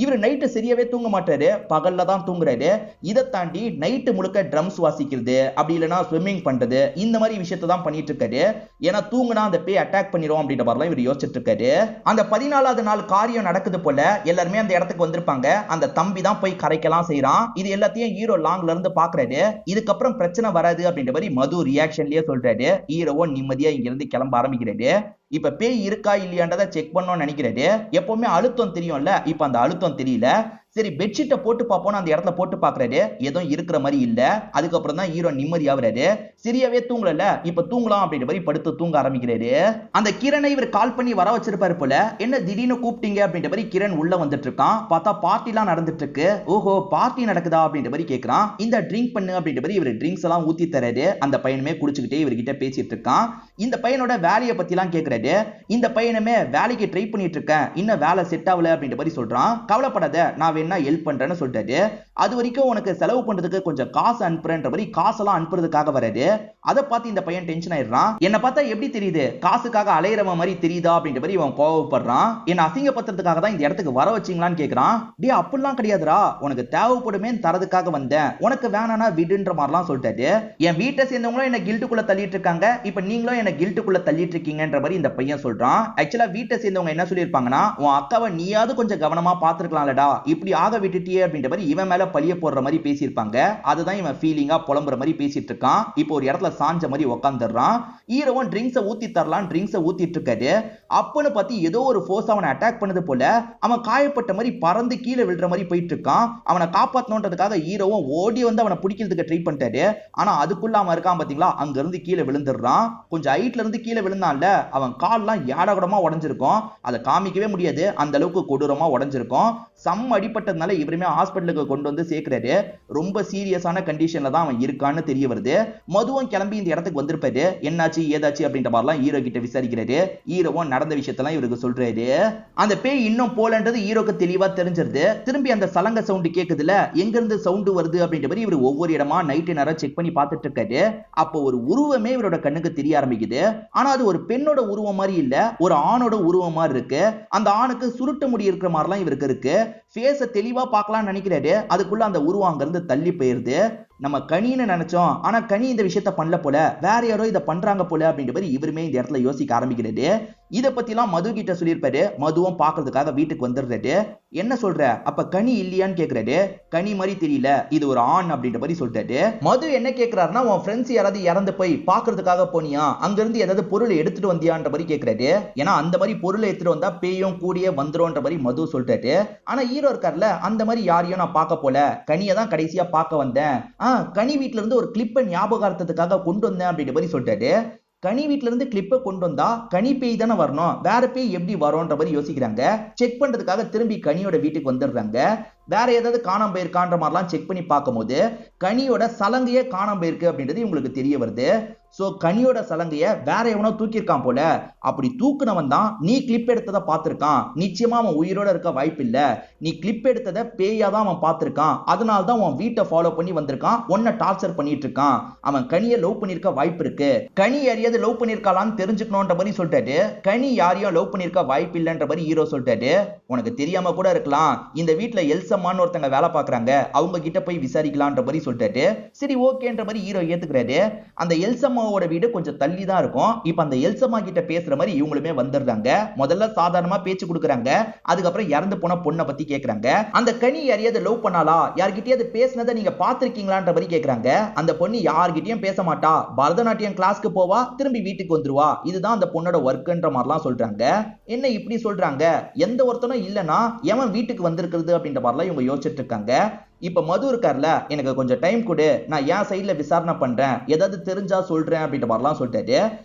Speaker 1: இவர் நைட்டு சரியாவே தூங்க மாட்டாரு, பகல்ல தான் தூங்குறாரு. இதை தாண்டி நைட்டு முழுக்க ட்ரம்ஸ் வாசிக்கிறது, அப்படி இல்லைன்னா ஸ்விம்மிங் பண்றது, இந்த மாதிரி விஷயத்தை தான் பண்ணிட்டு இருக்காரு. ஏன்னா தூங்குனா அந்த பேய் அட்டாக் பண்ணிடும் அப்படின்ற மாதிரிலாம் இவர் யோசிச்சுட்டு இருக்காரு. அந்த 14வது நாள் காரியம் நடக்குது போல எல்லாருமே அந்த இடத்துக்கு வந்திருப்பாங்க. அந்த தம்பி தான் போய் கரைக்கலாம் செய்யறான். இது எல்லாத்தையும் ஹீரோ லாங்ல இருந்து பாக்குறாரு. இதுக்கப்புறம் பிரச்சனை வராது அப்படின்ற மாதிரி மது ரியாக்ஷன்லயே சொல்றாரு. ஹீரோவோ நிம்மதியா இங்க இருந்து கிளம்ப ஆரம்பிக்கிறாரு. இப்ப பேய் இருக்கா இல்லையான்றதை செக் பண்ணணும்னு நினைக்கிறாரு. எப்பவுமே அழுத்தம் தெரியும்ல, இப்ப அந்த அழுத்தம் தெரியல. சரி பெட்ஷீட்டை போட்டு பார்ப்போம் அந்த இடத்துல போட்டு பாக்குறாரு. எதுவும் இருக்கிற மாதிரி இல்ல. அதுக்கப்புறம் தான் ஹீரோ நிம்மதி ஆகுறாரு. சரியாவே தூங்கல, இப்ப தூங்கலாம் அப்படின்ற மாதிரி படுத்து தூங்க ஆரம்பிக்கிறாரு. அந்த கிரணை இவர் கால் பண்ணி வர வச்சிருப்பாரு போல. என்ன திடீர்னு கூப்பிட்டீங்க அப்படின்ற மாதிரி கிரண் உள்ள வந்துட்டு இருக்கான். பார்த்தா பார்ட்டி எல்லாம் நடந்துட்டு இருக்கு. ஓஹோ பார்ட்டி நடக்குதா அப்படின்ற மாதிரி கேட்கறான். இந்த ட்ரிங்க் பண்ணு அப்படின்ற மாதிரி இவர் ட்ரிங்க்ஸ் எல்லாம் ஊத்தி தராரு. அந்த பையனுமே குடிச்சுக்கிட்டே இவர்கிட்ட பேசிட்டு இருக்கான். இந்த பையனோட வேலையை பத்தி எல்லாம் கேட்கறாரு. இந்த பையனுமே வேலைக்கு ட்ரை பண்ணிட்டு இருக்கேன், இன்னும் வேலை செட் ஆகல அப்படின்ற மாதிரி சொல்றான். கவலைப்படாத, நான் வேணா ஹெல்ப் பண்றேன்னு சொல்லிட்டாரு. அது வரைக்கும் உனக்கு செலவு பண்றதுக்கு கொஞ்சம் காசு அனுப்புறேன்ற மாதிரி காசெல்லாம் அனுப்புறதுக்காக வராது. அதை பார்த்து இந்த பையன் டென்ஷன் ஆயிடுறான். என்ன பார்த்தா எப்படி தெரியுது, காசுக்காக அலையிறவன் மாதிரி தெரியுதா அப்படின்ற மாதிரி இவன் கோவப்படுறான். என்ன அசிங்கப்படுத்துறதுக்காக தான் இந்த இடத்துக்கு வர வச்சீங்களான்னு கேட்கறான். டே அப்படிலாம் கிடையாதுரா, உனக்கு தேவைப்படுமே தரதுக்காக வந்தேன், உனக்கு வேணானா விடுன்ற மாதிரிலாம் சொல்லிட்டாரு. என் வீட்டை சேர்ந்தவங்களும் என்ன கில்ட்டுக்குள்ள தள்ளிட்டு இருக்காங்க, இப்ப நீங்களும் என்ன கில்ட்டுக்குள்ள தள்ளிட்டு இருக்கீங்கன்ற மாதிரி இந்த பையன் சொல்றான். ஆக்சுவலா வீட்டை சேர்ந்தவங்க என்ன சொல்லியிருப்பாங்கன்னா, உன் அக்காவை நீயாவது கொஞ்சம் கவனமா பாத்துருக்கலாம்லடா, இப்படி ஆக விட்டுட்டியே அப்படின்ற மாதிரி இவன் மேல பழிய போடுற மாதிரி பேசியிருப்பாங்க. அதுதான் இவன் ஃபீலிங்கா புலம்புற மாதிரி பேசிட்டு இருக்கான். இப்போ ஒரு இடத்துல சாஞ்ச மாதிரி உட்காந்துடுறான். ஹீரோவன் ட்ரிங்க்ஸை ஊத்தி தரலாம் ட்ரிங்க்ஸை ஊத்திட்டு இருக்காரு. அப்பன்னு பார்த்து ஏதோ ஒரு ஃபோர்ஸ் அவனை அட்டாக் பண்ணது போல அவன் காயப்பட்ட மாதிரி பறந்து கீழே விழுற மாதிரி போயிட்டு இருக்கான். அவனை காப்பாற்றணுன்றதுக்காக ஹீரோவும் ஓடி வந்து அவனை பிடிக்கிறதுக்கு ட்ரை பண்ணிட்டாரு. ஆனா அதுக்குள்ள அவன் இருக்கான் பாத்தீங்களா, அங்க இருந்து கீழே விழுந்துடுறான். கொஞ்சம் ஹைட்ல இருந்து கீழே விழுந்தான்ல, அவன் கால்லாம் ஏடகுடமா உடஞ்சிருக்கும். அதை காமிக்கவே முடியாது, அந்த அளவுக்கு கொடூரமா உடஞ்சிருக்கும். சம் அடிப்பட்டதுனால இவருமே ஹாஸ்பிட்டலுக்கு கொண்டு வந்து சேர்க்கிறாரு. ரொம்ப சீரியஸான கண்டிஷன்ல தான் அவன் இருக்கான்னு தெரிய வருது. மதுவும் கிளம்பி இந்த இடத்துக்கு வந்திருப்பாரு. என்னாச்சு ஏதாச்சு அப்படின்ற மாதிரிலாம் ஹீரோ கிட்ட விசாரிக்கிறாரு. ஹீரோவும் நடந்த விஷயத்தெல்லாம் இவருக்கு சொல்றாரு. அந்த பேய் இன்னும் போலன்றது ஹீரோக்கு தெளிவா தெரிஞ்சிருது. திரும்பி அந்த சலங்க சவுண்ட் கேக்குதுல, எங்க இருந்து சவுண்ட் வருது அப்படின்ற மாதிரி இவர் ஒவ்வொரு இடமா நைட்டு நேரம் செக் பண்ணி பார்த்துட்டு இருக்காரு. அப்போ ஒரு உருவமே இவரோட கண்ணுக்கு தெரிய ஆரம்பிக்குது. ஆனா அது ஒரு பெண்ணோட உருவம் மாதிரி இல்ல, ஒரு ஆணோட உருவம் மாதிரி இருக்கு. அந்த ஆணுக்கு சுருட்டு முடி இருக்கிற மாதிரிலாம் இவருக்கு இருக்கு. ஃபேஸை தெளிவா பார்க்கலாம்னு நினைக்கிறாரு. அதுக்குள்ள அந்த உருவம் அங்க இருந்து தள்ளி போயிருது. நம்ம கனின்னு நினைச்சோம், ஆனா கனி இந்த விஷயத்த பண்ணல போல, வேற யாரோ இதை பண்றாங்க போல அப்படின்ற மாதிரி இவருமே இந்த இடத்துல யோசிக்க ஆரம்பிக்கிறாரு. இதை பத்தி எல்லாம் மது கிட்ட சொல்லியிருப்பாரு. மதுவும் பாக்குறதுக்காக வீட்டுக்கு வந்துடுறாரு. என்ன சொல்ற, அப்ப கனி இல்லையான்னு கேக்குறாரு. கனி மாதிரி தெரியல, இது ஒரு ஆண் அப்படின்ற மாதிரி சொல்றாரு. மது என்ன கேக்குறாருன்னா, உன் ஃப்ரெண்ட்ஸ் யாராவது இறந்து போய் பாக்குறதுக்காக போனியா, அங்க இருந்து ஏதாவது பொருள் எடுத்துட்டு வந்தியான்ற மாதிரி கேக்குறாரு. ஏன்னா அந்த மாதிரி பொருளை எடுத்துட்டு வந்தா பேயும் கூடிய வந்துரும்ன்ற மாதிரி மது சொல்றாரு. ஆனா ஹீரோ இருக்கார்ல, அந்த மாதிரி யாரையும் நான் பார்க்க போல, கனியை தான் கடைசியா பார்க்க வந்தேன். கனி வீட்டுல இருந்து ஒரு கிளிப்பை ஞாபகார்த்தத்துக்காக கொண்டு வந்தேன் அப்படின்ற மாதிரி சொல்றாரு. கனி வீட்டுல இருந்து கிளிப்பை கொண்டு வந்தா கனி பேய் தானே வரணும், வேற பேய் எப்படி வரும்ன்ற மாதிரி யோசிக்கிறாங்க. செக் பண்றதுக்காக திரும்பி கனியோட வீட்டுக்கு வந்துடுறாங்க. வேற ஏதாவது காணாம போயிருக்கான்ற மாதிரிலாம் செக் பண்ணி பார்க்கும்போது கனியோட சலங்கையே காணாம போயிருக்கு அப்படின்றது உங்களுக்கு தெரிய வருது. சோ கனியோட சலங்கைய வேற எவனோ தூக்கியிருக்கான் போல. அப்படி தூக்குனவன் தான் நீ கிளிப் எடுத்ததை பார்த்திருக்கான். நிச்சயமா அவன் உயிரோட இருக்க வாய்ப்பு இல்ல. நீ கிளிப் எடுத்ததை பேயா தான் அவன் பார்த்திருக்கான். அதனால தான் உன் வீட்டை ஃபாலோ பண்ணி வந்திருக்கான், உன்னை டார்ச்சர் பண்ணிட்டு இருக்கான். அவன் கனியை லவ் பண்ணிருக்க வாய்ப்பு இருக்கு. கனி யாரையாவது லவ் பண்ணிருக்காளான்னு தெரிஞ்சுக்கணும்ன்ற மாதிரி சொல்லிட்டாரு. கனி யாரையும் லவ் பண்ணிருக்க வாய்ப்பு இல்லைன்ற மாதிரி ஹீரோ சொல்லிட்டாரு. உனக்கு தெரியாம கூட இருக்கலாம், இந்த வீட்டுல எல்சம்மான்னு ஒருத்தங்க வேலை பாக்குறாங்க, அவங்க கிட்ட போய் விசாரிக்கலான்ற மாதிரி சொல்லிட்டாரு. சரி ஓகேன்ற மாதிரி ஹீரோ ஏத்துக்கிறாரு. அந்த எல்சம்மா வீடு கொஞ்சம் தள்ளி தான் இருக்கும். இப்ப அந்த எல்சம்மா கிட்ட பேசுற மாதிரி இவங்களுமே வந்துடுறாங்க. முதல்ல சாதாரணமா பேச்சு கொடுக்குறாங்க. அதுக்கப்புறம் இறந்து போன பொண்ணை பத்தி கேக்குறாங்க. அந்த கனி யாரையாவது லவ் பண்ணாலா, யார்கிட்டயாவது பேசினதை நீங்க பாத்திருக்கீங்களான்ற மாதிரி கேக்குறாங்க. அந்த பொண்ணு யார்கிட்டயும் பேச மாட்டா, பரதநாட்டியம் கிளாஸ்க்கு போவா, திரும்பி வீட்டுக்கு வந்துருவா, இதுதான் அந்த பொண்ணோட ஒர்க்ன்ற மாதிரிலாம் சொல்றாங்க. என்ன இப்படி சொல்றாங்க, எந்த ஒருத்தனும் இல்லனா எவன் வீட்டுக்கு வந்திருக்கிறது அப்படின்ற மாதிரிலாம் இவங்க யோசிச்சுட்டு இருக்காங்க. இப்ப மது இருக்கார்ல, எனக்கு கொஞ்சம் டைம் கொடு, நான் என் சைட்ல விசாரணை பண்றேன், ஏதாவது தெரிஞ்சா சொல்றேன் அப்படின்ற மாதிரிலாம் சொல்லிட்டாரு.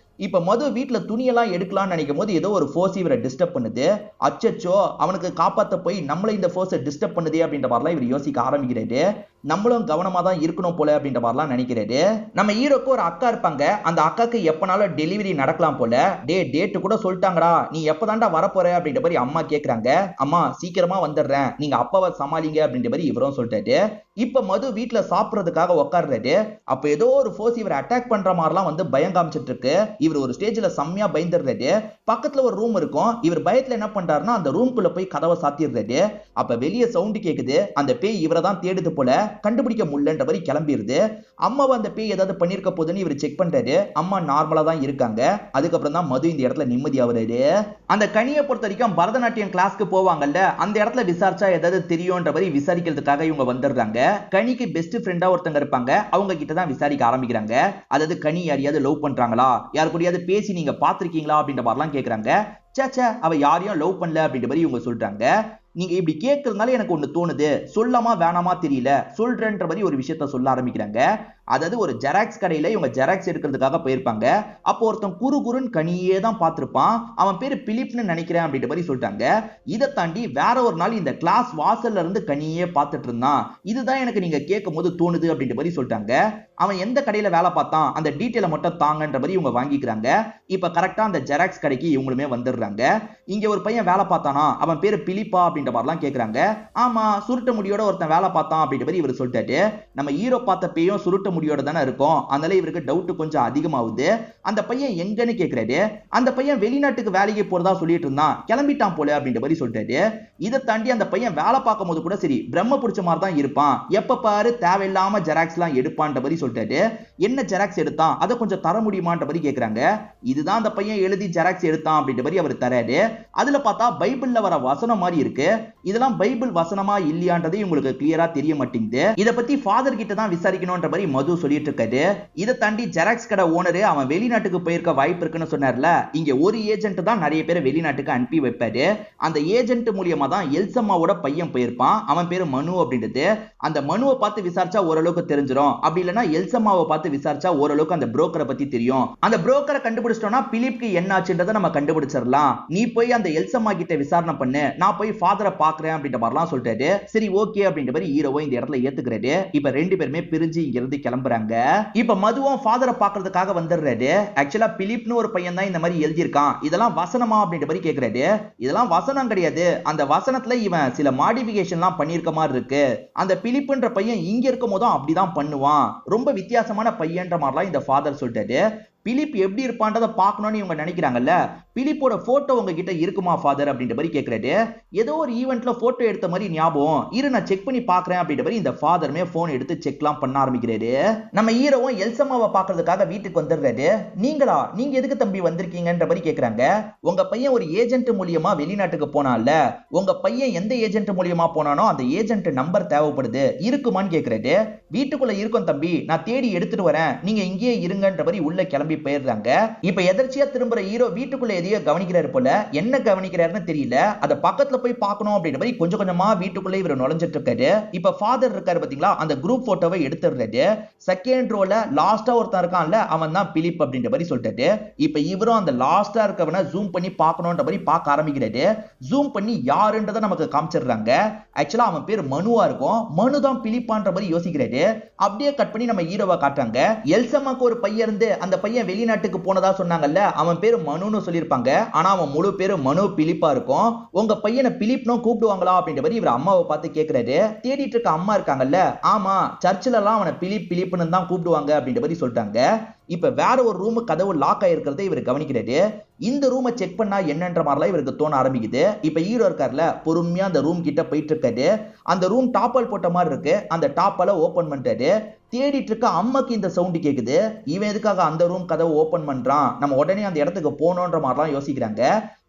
Speaker 1: இப்ப மது வீட்டுல துணியெல்லாம் எடுக்கலாம்னு நினைக்கும் போது ஏதோ ஒரு ஃபோர்ஸ் இவரை டிஸ்டர்ப் பண்ணுது. அச்சச்சோ, அவனுக்கு காப்பாத்த போய் நம்மள இந்த ஃபோர்ஸை டிஸ்டர்ப் பண்ணுதே அப்படின்ற மாதிரிலாம் இவர் யோசிக்க ஆரம்பிக்கிறாரு. நம்மளும் கவனமா தான் இருக்கணும் போல அப்படின்ற மாதிரிலாம் நினைக்கிறாரு. நம்ம ஹீரோக்கு ஒரு அக்கா இருப்பாங்க. அந்த அக்காக்கு எப்பனாலும் டெலிவரி நடக்கலாம் போல. டேட் கூட சொல்லிட்டாங்கடா, நீ எப்பதான்டா வரப்போற அப்படின்ற மாதிரி அம்மா கேக்குறாங்க. அம்மா சீக்கிரமா வந்துடுறேன், நீங்க அப்பாவை சமாளிங்க அப்படின்ற மாதிரி இவரும் சொல்லிட்டாரு. இப்ப மது வீட்டுல சாப்பிடுறதுக்காக உட்கார்றாரு. அப்ப ஏதோ ஒரு ஃபோர்ஸ் இவர் அட்டாக் பண்ற மாதிரிலாம் வந்து பயம் காமிச்சிட்டு இருக்கு. இவர் ஒரு ஸ்டேஜ்ல செம்மையா பயந்துடுறாரு. பக்கத்துல ஒரு ரூம் இருக்கும். இவர் பயத்துல என்ன பண்றாருன்னா அந்த ரூம்குள்ள போய் கதவை சாத்திடுறாரு. அப்ப வெளியே சவுண்ட் கேக்குது. அந்த பேய் இவரை தான் தேடுது போல. கண்டுபிடிக்க முடியலன்ற மாதிரி கிளம்பிடுது. அம்மாவை அந்த பேய் ஏதாவது பண்ணிருக்க போதுன்னு இவர் செக் பண்றாரு. அம்மா நார்மலா தான் இருக்காங்க. அதுக்கப்புறம் தான் மது இந்த இடத்துல நிம்மதி ஆகுறாரு. அந்த கனியை பொறுத்த வரைக்கும் பரதநாட்டியம் கிளாஸ்க்கு போவாங்கல்ல, அந்த இடத்துல விசாரிச்சா ஏதாவது தெரியும்ன்ற மாதிரி விசாரிக்கிறதுக்காக இவங்க வந்துடுறாங்க. கனிக்கு பெஸ்ட் ஃப்ரெண்டா ஒருத்தங்க இருப்பாங்க. அவங்க கிட்ட தான் விசாரிக்க ஆரம்பிக்கிறாங்க. அதாவது கனி யாரையாவது லவ் பண்றாங்களா, யாரு கூடயாவது பேசி நீங்க பாத்திருக்கீங்களா அப்படின்ற மாதிரிலாம் கேக்குறாங்க. சேச்சே, அவ யாரையும் லவ் பண்ணல அப்படின்ற மாதிரி இவங்க சொல்றாங்க. நீங்க இப்படி கேட்கறதுனால எனக்கு ஒண்ணு தோணுது, சொல்லாமா வேணாமா தெரியல, சொல்றேன்ற மாதிரி ஒரு விஷயத்த சொல்ல ஆரம்பிக்கிறாங்க. அதாவது ஒரு ஜெராக்ஸ் கடையில இவங்க ஜெராக்ஸ் எடுக்கிறதுக்காக போயிருப்பாங்க. அப்போ ஒருத்தன் குறுன்னு கனியே தான் பார்த்திருப்பான். அவன் பேரு பிலிப்னு நினைக்கிறேன் அப்படின்ற மாதிரி சொல்லிட்டாங்க. இதை தாண்டி வேற ஒரு நாள் இந்த கிளாஸ் வாசல்ல இருந்து கனியே பார்த்துட்டு இருந்தான். இதுதான் எனக்கு நீங்க கேட்கும் போது தோணுது அப்படின்ற மாதிரி சொல்லிட்டாங்க. அவன் எந்த கடையில வேலை பார்த்தான் அந்த டீட்டெயில மட்டும் தாங்கன்ற மாதிரி இவங்க வாங்கிக்கிறாங்க. இப்ப கரெக்டா அந்த ஜெராக்ஸ் கடைக்கு இவங்களுமே வந்துடுறாங்க. இங்க ஒரு பையன் வேலை பார்த்தானா, அவன் பேரு பிலிப்பா அப்படின்ற மாதிரிலாம் கேட்கறாங்க. ஆமா, சுருட்ட முடியோட ஒருத்தன் வேலை பார்த்தான் அப்படின்ற மாதிரி இவர் சொல்லிட்டாரு. நம்ம ஹீரோ பார்த்த பேயும் சுருட்ட முடியோட தானே இருக்கும். அதனால இவருக்கு டவுட் கொஞ்சம் அதிகமாகுது. அந்த பையன் எங்கன்னு கேட்கிறாரு. அந்த பையன் வெளிநாட்டுக்கு வேலைக்கு போறதா சொல்லிட்டு இருந்தான், கிளம்பிட்டான் போல அப்படின்ற மாதிரி சொல்லிட்டாரு. இதை தாண்டி அந்த பையன் வேலை பார்க்கும் போது கூட சரி பிரம்ம பிடிச்ச மாதிரி தான் இருப்பான். எப்ப பாரு தேவையில்லாம ஜெராக்ஸ் எல்லாம் எடுப்பான்ற மாதிரி சொல்லிட்டாரு. என்ன ஜெராக்ஸ் எடுத்தான், அதை கொஞ்சம் தர முடியுமான்ற மாதிரி கேட்கறாங்க. இதுதான் அந்த பையன் எழுதி ஜெராக்ஸ் எடுத்தான் அப்படின்ற மாதிரி அவர் தராரு. அதுல பார்த்தா பைபிள்ல வர வசனம் மாதிரி இருக்கு. இதெல்லாம் பைபிள் வசனமா இல்லையான்றது உங்களுக்கு கிளியரா தெரிய மாட்டேங்குது. இதை பத்தி ஃபாதர் கிட்ட தான் விசாரிக்கணும்ன்ற மாதிரி மது சொல்லிட்டு இருக்காரு. இதை தாண்டி ஜெராக்ஸ் கடை ஓனர் அவன் வெளிநாட்டுக்கு போயிருக்க வாய்ப்பு இருக்குன்னு சொன்னார்ல, இங்க ஒரு ஏஜென்ட் தான் நிறைய பேரை வெளிநாட்டுக்கு அனுப்பி வைப்பாரு. அந்த ஏஜென்ட் மூலியமா தான் எல்சம்மாவோட பையன் போயிருப்பான். அவன் பேரு மனு அப்படின்றது. அந்த மனுவை பார்த்து விசாரிச்சா ஓரளவுக்கு தெரிஞ்சிடும். அப்படி இல்லைன்னா எல்சம்மாவை பார்த்து விசாரிச்சா ஓரளவுக்கு அந்த புரோக்கரை பத்தி தெரியும். அந்த புரோக்கரை கண்டுபிடிச்சிட்டோம்னா பிலிப்க்கு என்ன ஆச்சுன்றதை நம்ம கண்டுபிடிச்சிடலாம். நீ போய் அந்த எல்சம்மா கிட்ட விசாரணை பண்ணு, நான் போய் ஃபாதரை பாக்குறேன் அப்படின்ற மாதிரிலாம் சொல்லிட்டாரு. சரி ஓகே அப்படின்ற மாதிரி ஹீரோவை இந்த இடத்துல ஏத்துக்கிறாரு. இப்ப ரெண்டு பேருமே பிரிஞ்சு இங்க இருந்து கிளம்புறாங்க. இப்ப மதுவும் ஃபாதரை பாக்குறதுக்காக வந்துடுறாரு. ஆக்சுவலா பிலிப்னு ஒரு பையன் தான் இந்த மாதிரி எழுதியிருக்கான். இதெல்லாம் வசனமா அப்படின்ற மாதிரி கேக்குறாரு. இதெல்லாம் வசனம் கிடையாது, அந்த வசனத்துல இவன் சில மாடிஃபிகேஷன்லாம் பண்ணிருக்க மாதிரி இருக்கு. அந்த பிலிப்ன்ற பையன் இங்க இருக்கும் போதும் அப்படிதான் பண்ணுவான். ரொம்ப வித்தியாசமான பையன்ற மாதிரிலாம் இந்த ஃபாதர் சொல்லிட்டாரு. பிலிப் எப்படி இருப்பான்றதை பார்க்கணும்னு இவங்க நினைக்கிறாங்கல்ல. பிலிப்போட போட்டோ உங்ககிட்ட இருக்குமா ஃபாதர் அப்படின்ற மாதிரி கேட்கறாரு. ஏதோ ஒரு ஈவென்ட்ல போட்டோ எடுத்த மாதிரி ஞாபகம் இரு, நான் செக் பண்ணி பாக்குறேன் அப்படின்ற மாதிரி இந்த ஃபாதருமே போன் எடுத்து செக்லாம் பண்ண ஆரம்பிக்கிறாரு. நம்ம ஹீரோவும் எல்சம்மாவை பாக்குறதுக்காக வீட்டுக்கு வந்துடுறாரு. நீங்க எதுக்கு தம்பி வந்திருக்கீங்கன்ற மாதிரி கேட்கறாங்க. உங்க பையன் ஒரு ஏஜென்ட் மூலியமா வெளிநாட்டுக்கு போனான்ல, உங்க பையன் எந்த ஏஜென்ட் மூலியமா போனானோ அந்த ஏஜென்ட் நம்பர் தேவைப்படுது, இருக்குமான்னு கேட்கறாரு. வீட்டுக்குள்ள இருக்கும் தம்பி, நான் தேடி எடுத்துட்டு வரேன், நீங்க இங்கேயே இருங்கன்ற மாதிரி உள்ள கிளம்பி போயிடுறாங்க. இப்ப எதர்ச்சியா திரும்புற ஹீரோ வீட்டுக்குள்ள எதையோ கவனிக்கிறாரு போல. என்ன கவனிக்கிறாருன்னு தெரியல. அத பக்கத்துல போய் பார்க்கணும் அப்படின்ற மாதிரி கொஞ்சம் கொஞ்சமா வீட்டுக்குள்ள இவர் நுழைஞ்சிட்டு இருக்காரு. இப்ப ஃபாதர் இருக்காரு பாத்தீங்களா, அந்த குரூப் போட்டோவை எடுத்துடுறாரு. செகண்ட் ரோல லாஸ்டா ஒருத்தன் இருக்கான்ல, அவன் தான் பிலிப் அப்படின்ற மாதிரி சொல்லிட்டாரு. இப்ப இவரும் அந்த லாஸ்டா இருக்கவனை ஜூம் பண்ணி பார்க்கணும்ன்ற மாதிரி பார்க்க ஆரம்பிக்கிறாரு. ஜூம் பண்ணி யாருன்றதை நமக்கு காமிச்சிடுறாங்க. ஆக்சுவலா அவன் பேர் மனுவா இருக்கும். மனு தான் பிலிப்பான்ற மாதிரி யோசிக்கிறாரு. அப்படியே கட் பண்ணி நம்ம ஹீரோவை காட்டுறாங்க. எல்சம்மாக்கு ஒரு பையன் இருந்து அந்த பையன் வெளிநாட்டுக்கு போனதா சொன்னாங்கல்ல, அவன் பேரு மனுன்னு சொல்லியிருப்பாங்க. ஆனா அவன் முழு பேரு மனு பிலிப்பா இருக்கும். உங்க பையனை பிலிப்னு கூப்பிடுவாங்களா அப்படின்ற மாதிரி இவர் அம்மாவை பார்த்து கேட்கிறாரு. தேடிட்டு இருக்க அம்மா இருக்காங்கல்ல, ஆமா சர்ச்சில எல்லாம் அவனை பிலிப்னு தான் கூப்பிடுவாங்க அப்படின்ற மாதிரி சொல்லிட்டாங்க. இப்ப வேற ஒரு ரூம் கதவு லாக் ஆயிருக்கிறத இவர் கவனிக்கிறாரு. இந்த ரூமை செக் பண்ணா என்னன்ற மாதிரிலாம் இவருக்கு தோண ஆரம்பிக்குது. இப்ப ஹீரோ இருக்கார்ல, பொறுமையா அந்த ரூம் கிட்ட போயிட்டு இருக்காரு. அந்த ரூம் டாப்பால் போட்ட மாதிரி இருக்கு. அந்த டாப்பால ஓபன் பண்ணிட்டாரு. தேடிட்டு இருக்க அம்மாக்கு இந்த சவுண்ட் கேக்குது. இவன் எதுக்காக அந்த ரூம் கதவை ஓபன் பண்றான், நம்ம உடனே அந்த இடத்துக்கு போனோன்ற மாதிரிலாம் யோசிக்கிறாங்க.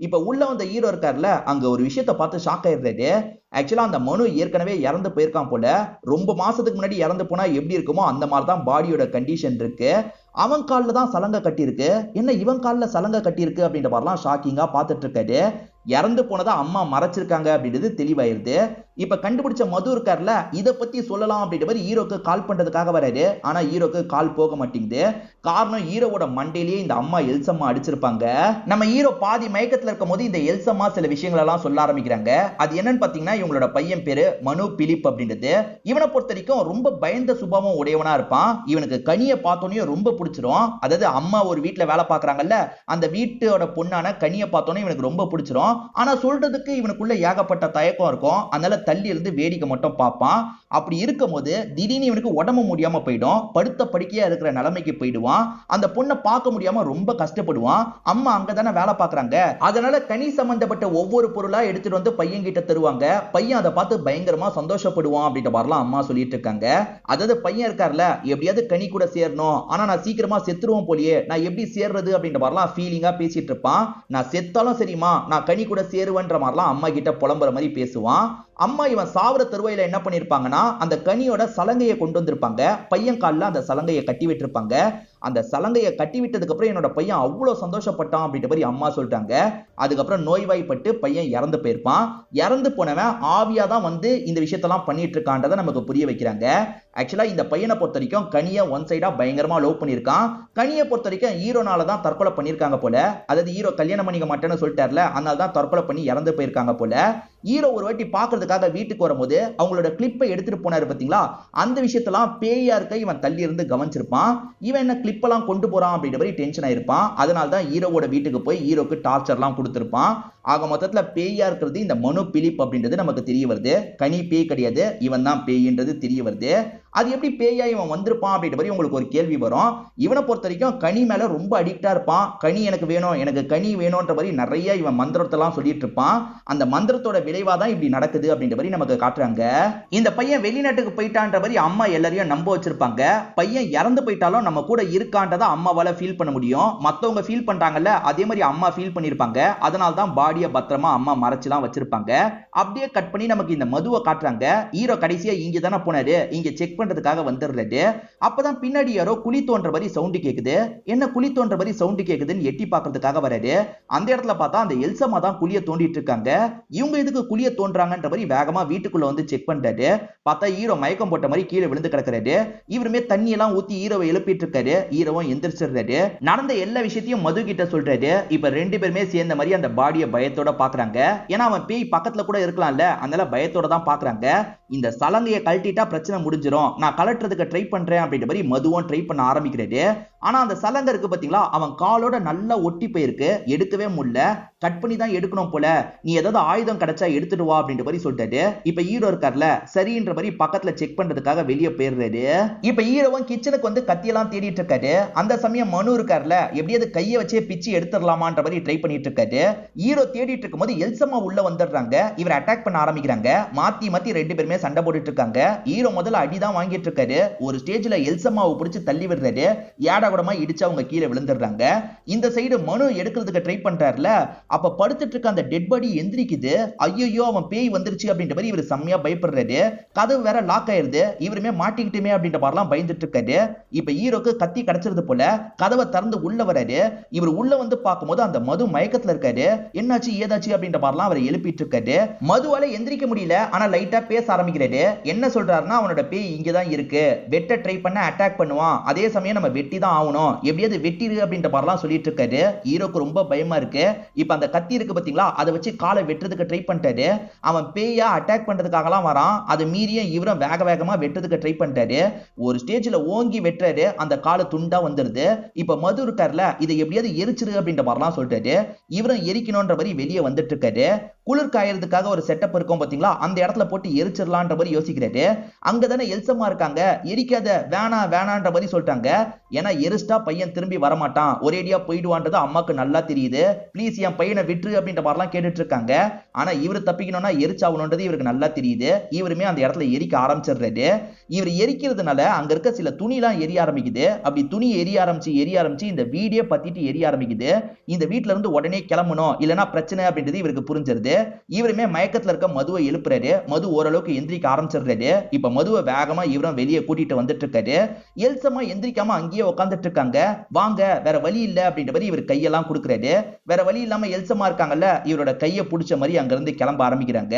Speaker 1: இப்ப உள்ள வந்த ஹீரோ இருக்கார்ல, அங்க ஒரு விஷயத்தை பார்த்து ஷாக் ஆயிடுறாரு. ஆக்சுவலா அந்த மனு ஏற்கனவே இறந்து போயிருக்கான் போல. ரொம்ப மாசத்துக்கு முன்னாடி இறந்து போனா எப்படி இருக்குமோ அந்த மாதிரி தான் பாடியோட கண்டிஷன் இருக்கு. அவன் காலில் தான் சலங்கை கட்டியிருக்கு. என்ன இவன் காலில் சலங்கை கட்டியிருக்கு அப்படின்ற மாதிரிலாம் ஷாக்கிங்கா பார்த்துட்டு இருக்காரு. இறந்து போனதா அம்மா மறைச்சிருக்காங்க அப்படின்றது தெளிவாயிருது. இப்ப கண்டுபிடிச்ச மது இருக்கார்ல, இதை பத்தி சொல்லலாம் அப்படின்ற மாதிரி ஹீரோக்கு கால் பண்றதுக்காக வராரு. ஆனா ஹீரோக்கு கால் போக மாட்டேங்குது. காரணம் ஹீரோவோட மண்டையிலேயே இந்த அம்மா எல்சம்மா அடிச்சிருப்பாங்க. நம்ம ஹீரோ பாதி மயக்கத்துல இருக்கும் போது இந்த எல்சம்மா சில விஷயங்கள் எல்லாம் சொல்ல ஆரம்பிக்கிறாங்க. அது என்னன்னு பாத்தீங்கன்னா இவங்களோட பையன் பேரு மனு பிலிப் அப்படின்றது. இவனை பொறுத்த வரைக்கும் ரொம்ப பயந்த சுபாவம் உடையவனா இருப்பான். இவனுக்கு கனியை பார்த்தோன்னே ரொம்ப பிடிச்சிரும். அதாவது அம்மா ஒரு வீட்டுல வேலை பாக்குறாங்கல்ல, அந்த வீட்டோட பொண்ணான கனியை பார்த்தோன்னே இவனுக்கு ரொம்ப பிடிச்சிரும். ஆனா சொல்றதுக்கு இவனுக்குள்ள ஏகப்பட்ட தயக்கம் இருக்கும். அதனால தள்ளி இருந்து வேடிக்கை மட்டும் பார்ப்பான். அப்படி இருக்கும் போது திடீர்னு இவனுக்கு உடம்பு முடியாம போயிடும். படுத்த படுக்கையா இருக்கிற நிலைமைக்கு போயிடுவான். அந்த பொண்ணை பார்க்க முடியாம ரொம்ப கஷ்டப்படுவான். அம்மா அங்கதானே வேலை பார்க்கறாங்க. அதனால கனி சம்பந்தப்பட்ட ஒவ்வொரு பொருளா எடுத்துட்டு வந்து பையன் கிட்ட தருவாங்க. பையன் அதை பார்த்து பயங்கரமா சந்தோஷப்படுவான் அப்படின்ற மாதிரிலாம் அம்மா சொல்லிட்டு இருக்காங்க. அதாவது பையன் இருக்கார்ல, எப்படியாவது கனி கூட சேரணும், ஆனா நான் சீக்கிரமா செத்துருவோம் போலியே, நான் எப்படி சேர்றது அப்படின்ற மாதிரிலாம் ஃபீலிங்கா பேசிட்டு இருப்பான். நான் செத்தாலும் சரிமா, நான் கனி கூட சேருவேன்ற மாதிரிலாம் அம்மா கிட்ட புலம்புற மாதிரி பேசுவான். அம்மா இவன் சாவர தருவாயில என்ன பண்ணிருப்பாங்கன்னா அந்த கனியோட சலங்கையை கொண்டு வந்திருப்பாங்க. பையன் காலில் அந்த சலங்கையை கட்டி விட்டுருப்பாங்க. அந்த சலங்கையை கட்டி விட்டதுக்கு அப்புறம் என்னோட பையன் அவ்வளவு சந்தோஷப்பட்டான் அப்படின்ற மாதிரி அம்மா சொல்லிட்டாங்க. அதுக்கப்புறம் நோய்வாய்ப்பட்டு பையன் இறந்து போயிருப்பான். இறந்து போனவன் ஆவியா தான் வந்து இந்த விஷயத்தெல்லாம் பண்ணிட்டு இருக்கான்றதை நமக்கு புரிய வைக்கிறாங்க. ஆக்சுவலா இந்த பையனை பொறுத்த வரைக்கும் கனியை ஒன் சைடா பயங்கரமா லவ் பண்ணிருக்கான். கனியை பொறுத்த வரைக்கும் ஹீரோனால தான் தற்கொலை பண்ணிருக்காங்க போல. அதாவது ஹீரோ கல்யாணம் பண்ணிக்க மாட்டேன்னு சொல்லிட்டார்ல, அதனால தான் தற்கொலை பண்ணி இறந்து போயிருக்காங்க போல. ஹீரோ ஒரு வாட்டி பாக்குறதுக்காக வீட்டுக்கு வரும்போது அவங்களோட கிளிப்பை எடுத்துட்டு போனாரு பாத்தீங்களா, அந்த விஷயத்தெல்லாம் பேயா இருக்க இவன் தள்ளி இருந்து கவனிச்சிருப்பான். இவன் என்ன கிளிப் எல்லாம் கொண்டு போறான் அப்படின்ற மாதிரி டென்ஷன் ஆயிருப்பான். அதனால தான் ஹீரோவோட வீட்டுக்கு போய் ஹீரோக்கு டார்ச்சர்லாம் கொடுத்திருப்பான். ஆக மொத்தத்துல பேயா இருக்கிறது இந்த மனு பிலிப் அப்படின்றது நமக்கு தெரிய வருது. கனி பேய் கிடையாது, இவன் தான் பேய்ன்றது தெரிய வருது. அது எப்படி பேயா இவன் வந்திருப்பான் அப்படின்ற மாதிரி உங்களுக்கு ஒரு கேள்வி வரும். இவனை பொறுத்த வரைக்கும் கனி மேல ரொம்ப அடிக்டா இருப்பான். கனி எனக்கு வேணும், எனக்கு கனி வேணும்ன்ற மாதிரி நிறைய இவன் மந்திரத்தெல்லாம் சொல்லிட்டு இருப்பான். அந்த மந்திரத்தோட விளைவா தான் இப்படி நடக்குது அப்படின்ற மாதிரி நமக்கு காட்டுறாங்க. இந்த பையன் வெளிநாட்டுக்கு போயிட்டான்ற மாதிரி அம்மா எல்லாரையும் நம்ப வச்சிருப்பாங்க. பையன் இறந்து போயிட்டாலும் நம்ம கூட இருக்கான்றதை அம்மாவால ஃபீல் பண்ண முடியும். மத்தவங்க ஃபீல் பண்றாங்கல்ல, அதே மாதிரி அம்மா ஃபீல் பண்ணிருப்பாங்க. அதனால தான் பாடியை பத்திரமா அம்மா மறைச்சுலாம் வச்சிருப்பாங்க. அப்படியே கட் பண்ணி நமக்கு இந்த மதுவை காட்டுறாங்க. ஹீரோ கடைசியா இங்க தானே போனாரு, இங்க செக் பண்றதுக்காக வந்துடுறாரு. அப்பதான் பின்னாடி யாரோ குழி தோன்ற மாதிரி சவுண்ட் கேக்குது. என்ன குழி தோன்ற மாதிரி சவுண்ட் கேக்குதுன்னு எட்டி பார்க்கறதுக்காக வராரு. அந்த இடத்துல பார்த்தா அந்த எல்சம்மா தான் குழிய தோண்டிட்டு இருக்காங்க. இவங்க எதுக்கு குழிய தோன்றாங்கன்ற மாதிரி வேகமா வீட்டுக்குள்ள வந்து செக் பண்றாரு. பார்த்தா ஹீரோ மயக்கம் போட்ட மாதிரி கீழே விழுந்து கிடக்குறாரு. இவருமே தண்ணி எல்லாம் ஊத்தி ஹீரோவை எழுப்பிட்டு இருக்காரு. ஹீரோவும் எந்திரிச்சிடுறாரு. நடந்த எல்லா விஷயத்தையும் மது கிட்ட சொல்றாரு. இப்ப ரெண்டு பேருமே சேர்ந்த மாதிரி அந்த பாடியை பயத்தோட பாக்குறாங்க. ஏன்னா அவன் பேய் பக்கத்துல கூட இருக்கலாம்ல, அதனால பயத்தோட தான் பாக்குறாங்க. இந்த சலங்கையை கழட்டிட்டா பிரச்சனை முடிஞ்சிரும், நான் கலட்டுறதுக்கு ட்ரை பண்றேன் அப்படின்ற மாதிரி மதுவும் ட்ரை பண்ண ஆரம்பிக்கிறாரு. ஆனா அந்த சலங்கை இருக்கு பாத்தீங்களா, அவன் காலோட நல்லா ஒட்டி போயிருக்கு, எடுக்கவே முடியல. கட் பண்ணி தான் எடுக்கணும் போல, நீ ஏதாவது ஆயுதம் கிடைச்சா எடுத்துட்டு வா அப்படின்ற மாதிரி சொல்லிட்டாரு. இப்ப ஹீரோ இருக்கார்ல, சரின்ற மாதிரி பக்கத்துல செக் பண்றதுக்காக வெளியே போயிடுறாரு. இப்ப ஹீரோவும் கிச்சனுக்கு வந்து கத்தியெல்லாம் தேடிட்டு இருக்காரு. அந்த சமயம் மனு இருக்கார்ல, எப்படியாவது கையை வச்சே பிச்சு எடுத்துடலாமான்ற மாதிரி ட்ரை பண்ணிட்டு இருக்காரு. ஹீரோ தேடிட்டு இருக்கும் போது எல்சம்மா உள்ள வந்துடுறாங்க. இவர் அட்டாக் பண்ண ஆரம்பிக்கிறாங்க. மாத்தி மாத்தி ரெண்டு பேருமே சண்டை போட்டுட்டு இருக்காங்க. ஹீரோ முதல்ல அடிதான் வாங்கிட்டு இருக்காரு. ஒரு ஸ்டேஜ்ல எல்சம்மாவை பிடிச்சு தள்ளி விடுறாரு. ஏடா கூடமா இடிச்சு அவங்க கீழே விழுந்துடுறாங்க. இந்த சைடு மனு எடுக்கிறதுக்கு ட்ரை பண்றாருல, அப்ப படுத்துட்டு இருக்க அந்த டெட் பாடி எந்திரிக்குது. ஐயோ அவன் பேய் வந்துருச்சு அப்படின்ற மாதிரி இவர் செம்மையா பயப்படுறாரு. கதவு வேற லாக் ஆயிருது. இவருமே மாட்டிக்கிட்டுமே அப்படின்ற மாதிரிலாம் பயந்துட்டு இருக்காரு. இப்ப ஹீரோக்கு கத்தி கிடைச்சிருது போல, கதவை திறந்து உள்ள வராரு. இவர் உள்ள வந்து பார்க்கும்போது அந்த மது மயக்கத்துல இருக்காரு. என்னாச்சு ஏதாச்சு அப்படின்ற மாதிரிலாம் அவரை எழுப்பிட்டு இருக்காரு. மதுவால எந்திரிக்க முடியல, ஆனா லைட்டா பேச ஆரம்பிக்கிறாரு. என்ன சொல்றாருன்னா, அவனோட பேய் இங்கதான் இருக்கு, வெட்ட ட்ரை பண்ண அட்டாக் பண்ணுவான், அதே சமயம் நம்ம வெட்டி தான் ஆகணும், எப்படியாவது வெட்டிரு அப்படின்ற மாதிரிலாம் சொல்லிட்டு இருக்காரு. ஹீரோக்கு ரொம்ப பயமா இருக்கு. இப்ப அந்த கத்தி இருக்கு பாத்தீங்களா, அதை வச்சு காலை வெட்டுறதுக்கு ட்ரை பண்ணிட்டாரு. அவன் பேயா அட்டாக் பண்றதுக்காகலாம் வரான். அது மீறியும் இவரும் வேக வேகமா வெட்டுறதுக்கு ட்ரை பண்ணிட்டாரு. ஒரு ஸ்டேஜ்ல ஓங்கி வெட்டுறாரு. அந்த காலை துண்டா வந்துருது. இப்ப மது இருக்கார்ல, இதை எப்படியாவது எரிச்சிரு அப்படின்ற மாதிரிலாம் சொல்லிட்டாரு. இவரும் எரிக்கணும்ன்ற மாதிரி வெளியே வந்துட்டு இருக்காரு. குளிர் காயறதுக்காக ஒரு செட்டப் இருக்கும் பாத்தீங்களா, அந்த இடத்துல போட்டு எரிச்சிடலான்ற மாதிரி யோசிக்கிறாரு. அங்கதானே எல்சம்மா இருக்காங்க. எரிக்காத, வேணான்ற மாதிரி சொல்லிட்டாங்க. ஏன்னா எரிஸ்டா பையன் திரும்பி வரமாட்டான், ஒரேடியா போயிடுவான்றது அம்மாக்கு நல்லா தெரியுது. ப்ளீஸ் என் பையனை விட்டுரு அப்படின்ற மாதிரிலாம் கேட்டுட்டு இருக்காங்க. ஆனா இவரு தப்பிக்கணும்னா எரிச்சாகணும்ன்றது இவருக்கு நல்லா தெரியுது. இவருமே அந்த இடத்துல எரிக்க ஆரம்பிச்சிடுறாரு. இவர் எரிக்கிறதுனால அங்க இருக்க சில துணிலாம் எரிய ஆரம்பிக்குது. அப்படி துணி எரிய ஆரம்பிச்சு இந்த வீடியோ பத்திட்டு எரிய ஆரம்பிக்குது. இந்த வீட்டுல இருந்து உடனே கிளம்பணும், இல்லைன்னா பிரச்சனை அப்படின்றது இவருக்கு புரிஞ்சிருது. இவருமே மயக்கத்துல இருக்க மதுவை எழுப்புறாரு. மது ஓரளவுக்கு எந்திரிக்க ஆரம்பிச்சிடுறாரு. இப்ப மதுவை வேகமா இவரும் வெளியே கூட்டிட்டு வந்துட்டு இருக்காரு. எல்சம்மா எந்திரிக்காம அங்கேயே உட்காந்துட்டு இருக்காங்க. வாங்க, வேற வழி இல்ல அப்படின்ற மாதிரி இவர் கையெல்லாம் கொடுக்குறாரு. வேற வழி இல்லாம எல்சம்மா இருக்காங்கல்ல, இவரோட கையை பிடிச்ச மாதிரி அங்க இருந்து கிளம்ப ஆரம்பிக்கிறாங்க.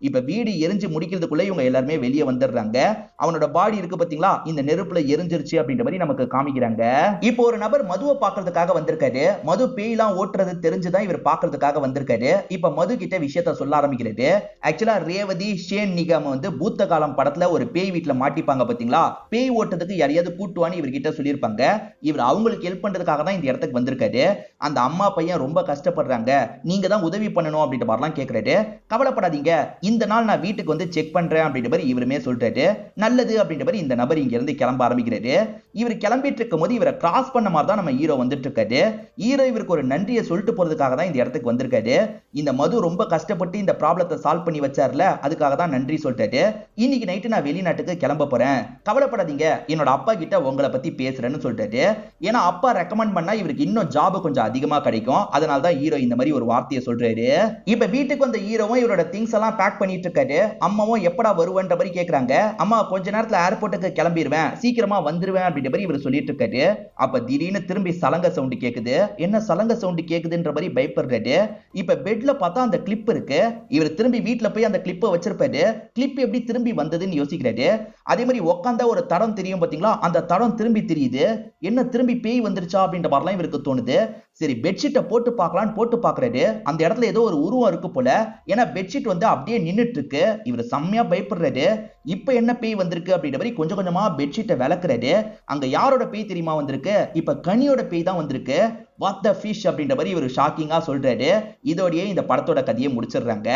Speaker 1: இப்ப வீடு எரிஞ்சு முடிக்கிறதுக்குள்ள இவங்க எல்லாருமே வெளியே வந்துடுறாங்க. அவனோட பாடி இருக்கு பாத்தீங்களா, இந்த நெருப்புல எரிஞ்சிருச்சு அப்படின்ற மாதிரி நமக்கு காமிக்கிறாங்க. இப்போ ஒரு நபர் மதுவை பாக்குறதுக்காக வந்திருக்காரு. மது பேய்லாம் ஓட்டுறது தெரிஞ்சுதான் இவர் பாக்குறதுக்காக வந்திருக்காரு. இப்ப மது கிட்ட விஷயத்த சொல்ல ஆரம்பிக்கிறது. ஆக்சுவலா ரேவதி ஷேன் நிகாம் வந்து பூத்த காலம் படத்துல ஒரு பேய் வீட்டுல மாட்டிப்பாங்க பாத்தீங்களா, பேய் ஓட்டுறதுக்கு யாரையாவது கூட்டுவான்னு இவர்கிட்ட சொல்லியிருப்பாங்க. இவர் அவங்களுக்கு ஹெல்ப் பண்றதுக்காக தான் இந்த இடத்துக்கு வந்திருக்காரு. அந்த அம்மா பையன் ரொம்ப கஷ்டப்படுறாங்க, நீங்க தான் உதவி பண்ணணும் அப்படின்ற மாதிரிலாம் கேட்கிறாரு. கவலைப்படாதீங்க, இந்த நாள் நான் வீட்டுக்கு வந்து செக் பண்றேன் அப்படின்ற மாதிரி இவருமே சொல்றாரு. நல்லது அப்படின்ற மாதிரி இந்த நபர் இங்க இருந்து கிளம்ப ஆரம்பிக்கிறாரு. இவர் கிளம்பிட்டு இருக்கும் போது இவரை கிராஸ் பண்ண மாதிரி தான் நம்ம ஹீரோ வந்துட்டு இருக்காரு. ஹீரோ இவருக்கு ஒரு நன்றியை சொல்லிட்டு போறதுக்காக தான் இந்த இடத்துக்கு வந்திருக்காரு. இந்த மது ரொம்ப கஷ்டப்பட்டு இந்த ப்ராப்ளத்தை சால்வ் பண்ணி வச்சார்ல, அதுக்காக தான் நன்றி சொல்லிட்டாரு. இன்னைக்கு நைட்டு நான் வெளிநாட்டுக்கு கிளம்ப போறேன், கவலைப்படாதீங்க, என்னோட அப்பா கிட்ட உங்களை பத்தி பேசுறேன்னு சொல்லிட்டாரு. ஏன்னா அப்பா ரெக்கமெண்ட் பண்ணா இவருக்கு இன்னும் ஜாப் கொஞ்சம் அதிகமா கிடைக்கும். அதனால தான் ஹீரோ இந்த மாதிரி ஒரு வார்த்தையை சொல்றாரு. இப்ப வீட்டுக்கு வந்த ஹீரோவும் இவரோட திங்ஸ் எல்லாம் பேக் பண்ணிட்டு இருக்காரு. அம்மாவும் எப்படா வருவேன்ற மாதிரி கேக்குறாங்க. அம்மா கொஞ்ச நேரத்துல ஏர்போர்ட்டுக்கு கிளம்பிடுவேன், சீக்கிரமா வந்துருவேன் அப்படின்ற மாதிரி இவர் சொல்லிட்டு இருக்காரு. அப்ப திடீர்னு திரும்பி சலங்க சவுண்ட் கேக்குது. என்ன சலங்க சவுண்ட் கேக்குதுன்ற மாதிரி பயப்படுறாரு. இப்ப பெட்ல பார்த்தா அந்த கிளிப் இருக்கு. இவர் திரும்பி வீட்டுல போய் அந்த கிளிப்பை வச்சிருப்பாரு. கிளிப் எப்படி திரும்பி வந்ததுன்னு யோசிக்கிறாரு. அதே மாதிரி உட்காந்தா ஒரு தடம் தெரியும் பாத்தீங்களா, அந்த தடம் திரும்பி தெரியுது. என்ன திரும்பி பேய் வந்துருச்சா அப்படின்ற மாதிரிலாம் இவருக்கு தோணுது. சரி பெட்ஷீட்டை போட்டு பார்க்கலான்னு போட்டு பாக்குறாரு. அந்த இடத்துல ஏதோ ஒரு உருவம் இருக்கு போல. ஏன்னா பெட்ஷீட் வந்து அப்படியே நின்னுட்டு இருக்கு. இவர் செம்மையா பயப்படுறாரு. இப்ப என்ன பேய் வந்திருக்கு அப்படின்ற மாதிரி கொஞ்சம் கொஞ்சமா பெட்ஷீட்டை விளக்குறாரு. அங்க யாரோட பேய் தெரியுமா வந்திருக்கு? இப்ப கனியோட பேய் தான் வந்திருக்கு. வாட் த ஃபிஷ் அப்படின்ற மாதிரி இவர் ஷாக்கிங்கா சொல்றாரு. இதோடயே இந்த படத்தோட கதையை முடிச்சிடுறாங்க.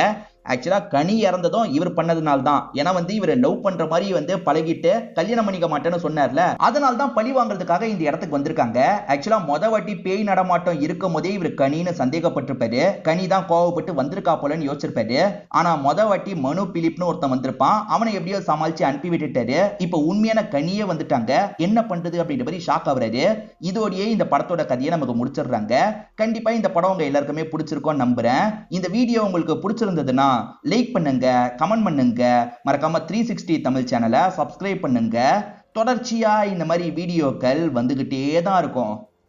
Speaker 1: ஆக்சுவலா கனி இறந்ததும் இவர் பண்ணதுனால தான். ஏன்னா வந்து இவர் லவ் பண்ற மாதிரி வந்து பழகிட்டு கல்யாணம் பண்ணிக்க மாட்டேன்னு சொன்னார்ல, அதனால தான் பழி வாங்குறதுக்காக இந்த இடத்துக்கு வந்திருக்காங்க. ஆக்சுவலா மொத வாட்டி பேய் நடமாட்டம் இருக்கும் போதே இவர் கனின்னு சந்தேகப்பட்டிருப்பாரு. கனி தான் கோவப்பட்டு வந்திருக்கா போலன்னு யோசிச்சிருப்பாரு. ஆனா மொத வாட்டி மனு பிலிப்னு ஒருத்தன் வந்திருப்பான். அவனை எப்படியோ சமாளிச்சு அனுப்பி விட்டுட்டாரு. இப்ப உண்மையான கனியே வந்துட்டாங்க. என்ன பண்றது அப்படின்ற மாதிரி ஷாக் ஆகுறாரு. இதோடயே இந்த படத்தோட கதையை நமக்கு முடிச்சிடுறாங்க. கண்டிப்பா இந்த படம் உங்க எல்லாருக்குமே பிடிச்சிருக்கும் நம்புறேன். இந்த வீடியோ உங்களுக்கு பிடிச்சிருந்ததுன்னா லைக் பண்ணுங்க, கமெண்ட் பண்ணுங்க, மறக்காம 360 தமிழ் சேனலை சப்ஸ்கிரைப் பண்ணுங்க. தொடர்ச்சியா இந்த மாதிரி வீடியோக்கள் வந்துகிட்டே தான் இருக்கும்.